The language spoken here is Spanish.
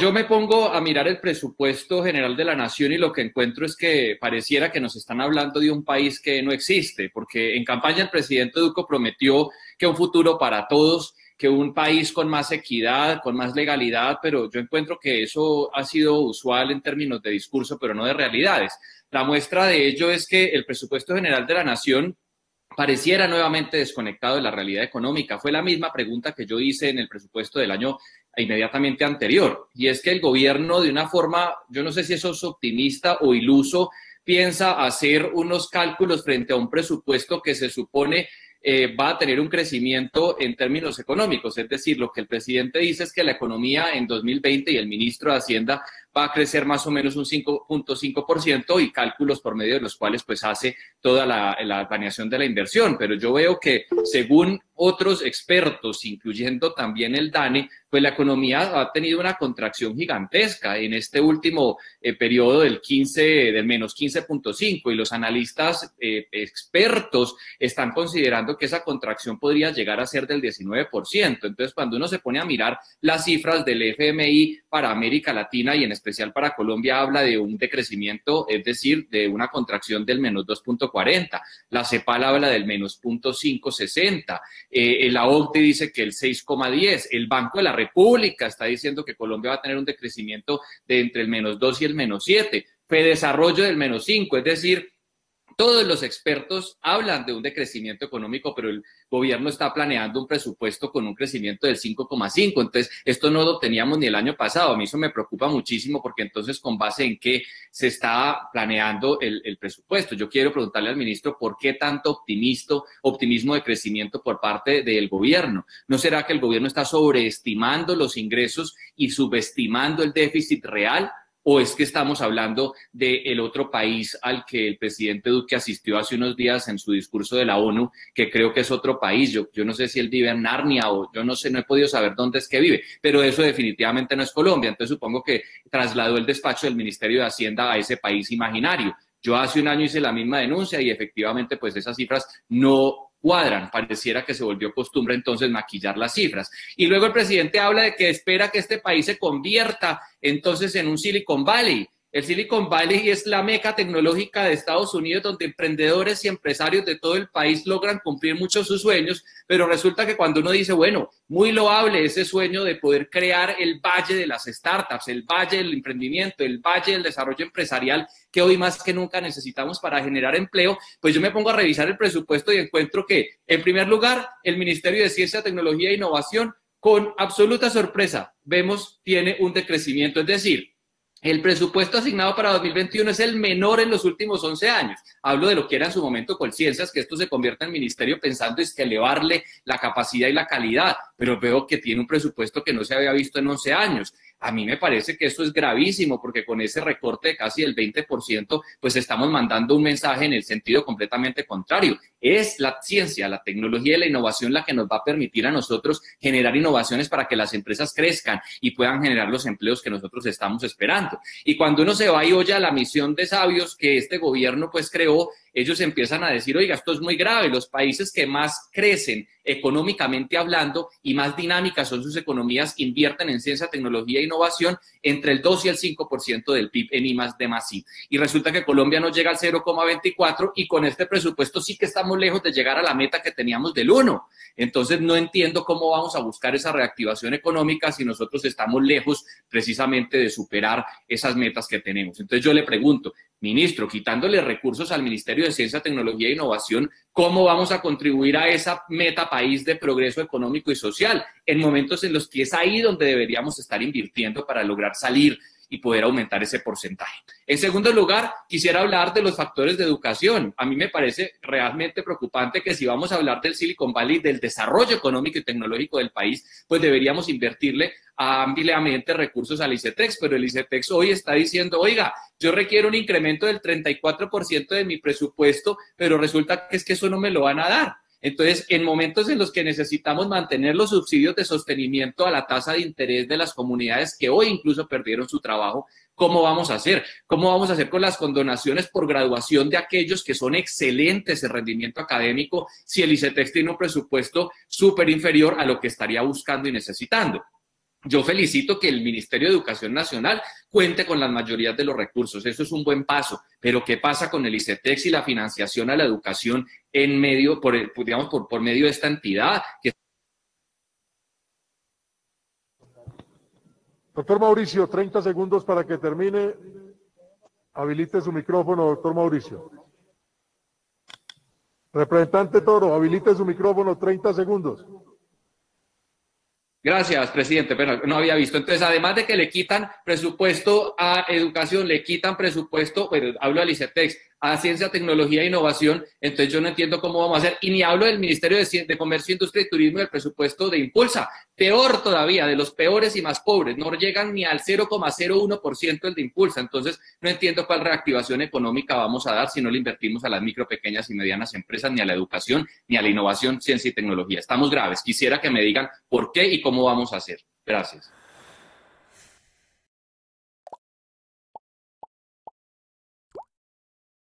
Yo me pongo a mirar el presupuesto general de la nación y lo que encuentro es que pareciera que nos están hablando de un país que no existe, porque en campaña el presidente Duque prometió que un futuro para todos, que un país con más equidad, con más legalidad, pero yo encuentro que eso ha sido usual en términos de discurso, pero no de realidades. La muestra de ello es que el presupuesto general de la nación pareciera nuevamente desconectado de la realidad económica. Fue la misma pregunta que yo hice en el presupuesto del año inmediatamente anterior, y es que el gobierno de una forma, yo no sé si eso es optimista o iluso, piensa hacer unos cálculos frente a un presupuesto que se supone va a tener un crecimiento en términos económicos, es decir, lo que el presidente dice es que la economía en 2020 y el ministro de Hacienda va a crecer más o menos un 5.5% y cálculos por medio de los cuales pues hace toda la planeación de la inversión. Pero yo veo que según otros expertos, incluyendo también el DANE, pues la economía ha tenido una contracción gigantesca en este último periodo del menos 15.5 y los analistas expertos están considerando que esa contracción podría llegar a ser del 19%. Entonces, cuando uno se pone a mirar las cifras del FMI para América Latina y en especial para Colombia, habla de un decrecimiento, es decir, de una contracción del menos 2.40. La CEPAL habla del menos 0.560. La OCDE dice que el 6.10. El Banco de la República está diciendo que Colombia va a tener un decrecimiento de entre el menos 2 y el menos 7. Fedesarrollo del menos 5. Es decir, todos los expertos hablan de un decrecimiento económico, pero el gobierno está planeando un presupuesto con un crecimiento del 5.5. Entonces, esto no lo teníamos ni el año pasado. A mí eso me preocupa muchísimo porque entonces, ¿con base en qué se está planeando el presupuesto? Yo quiero preguntarle al ministro por qué tanto optimismo de crecimiento por parte del gobierno. ¿No será que el gobierno está sobreestimando los ingresos y subestimando el déficit real? ¿O es que estamos hablando del otro país al que el presidente Duque asistió hace unos días en su discurso de la ONU, que creo que es otro país? Yo no sé si él vive en Narnia o yo no sé, no he podido saber dónde es que vive, pero eso definitivamente no es Colombia. Entonces supongo que trasladó el despacho del Ministerio de Hacienda a ese país imaginario. Yo hace un año hice la misma denuncia y efectivamente pues esas cifras no cuadran, pareciera que se volvió costumbre entonces maquillar las cifras. Y luego el presidente habla de que espera que este país se convierta entonces en un Silicon Valley. El Silicon Valley es la meca tecnológica de Estados Unidos donde emprendedores y empresarios de todo el país logran cumplir muchos sus sueños, pero resulta que cuando uno dice, bueno, muy loable ese sueño de poder crear el valle de las startups, el valle del emprendimiento, el valle del desarrollo empresarial, que hoy más que nunca necesitamos para generar empleo, pues yo me pongo a revisar el presupuesto y encuentro que, en primer lugar, el Ministerio de Ciencia, Tecnología e Innovación, con absoluta sorpresa, vemos, tiene un decrecimiento, es decir, el presupuesto asignado para 2021 es el menor en los últimos 11 años. Hablo de lo que era en su momento Colciencias, que esto se convierta en ministerio pensando es que elevarle la capacidad y la calidad, pero veo que tiene un presupuesto que no se había visto en 11 años. A mí me parece que esto es gravísimo porque con ese recorte de casi el 20%, pues estamos mandando un mensaje en el sentido completamente contrario. Es la ciencia, la tecnología y la innovación la que nos va a permitir a nosotros generar innovaciones para que las empresas crezcan y puedan generar los empleos que nosotros estamos esperando. Y cuando uno se va y oye a la misión de sabios que este gobierno pues creó, ellos empiezan a decir, oiga, esto es muy grave, los países que más crecen económicamente hablando y más dinámicas son sus economías, invierten en ciencia, tecnología e innovación entre el 2 y el 5% del PIB en I+D+I. Y resulta que Colombia no llega al 0,24 y con este presupuesto sí que estamos lejos de llegar a la meta que teníamos del 1. Entonces no entiendo cómo vamos a buscar esa reactivación económica si nosotros estamos lejos precisamente de superar esas metas que tenemos. Entonces yo le pregunto, ministro, quitándole recursos al Ministerio de Ciencia, Tecnología e Innovación, ¿cómo vamos a contribuir a esa meta país de progreso económico y social en momentos en los que es ahí donde deberíamos estar invirtiendo para lograr salir y poder aumentar ese porcentaje? En segundo lugar, quisiera hablar de los factores de educación. A mí me parece realmente preocupante que si vamos a hablar del Silicon Valley, del desarrollo económico y tecnológico del país, pues deberíamos invertirle ampliamente recursos al ICETEX, pero el ICETEX hoy está diciendo, oiga, yo requiero un incremento del 34% de mi presupuesto, pero resulta que es que eso no me lo van a dar. Entonces, en momentos en los que necesitamos mantener los subsidios de sostenimiento a la tasa de interés de las comunidades que hoy incluso perdieron su trabajo, ¿cómo vamos a hacer? ¿Cómo vamos a hacer con las condonaciones por graduación de aquellos que son excelentes en rendimiento académico si el ICETEX tiene un presupuesto súper inferior a lo que estaría buscando y necesitando? yo felicito que el Ministerio de Educación Nacional cuente con las mayorías de los recursos, eso es un buen paso, pero ¿qué pasa con el ICETEX y la financiación a la educación en medio, digamos, por medio de esta entidad? Doctor Mauricio, 30 segundos para que termine. Habilite su micrófono, doctor Mauricio. Representante Toro, habilite su micrófono, 30 segundos. Gracias, presidente, pero no había visto. Entonces, además de que le quitan presupuesto a educación, le quitan presupuesto, pero hablo del ICETEX, a ciencia, tecnología e innovación, entonces yo no entiendo cómo vamos a hacer. Y ni hablo del Ministerio de Comercio, Industria y Turismo y del presupuesto de Impulsa. Peor todavía, de los peores y más pobres. No llegan ni al 0,01% el de Impulsa. Entonces, no entiendo cuál reactivación económica vamos a dar si no le invertimos a las micro, pequeñas y medianas empresas, ni a la educación, ni a la innovación, ciencia y tecnología. Estamos graves. Quisiera que me digan por qué y cómo vamos a hacer. Gracias.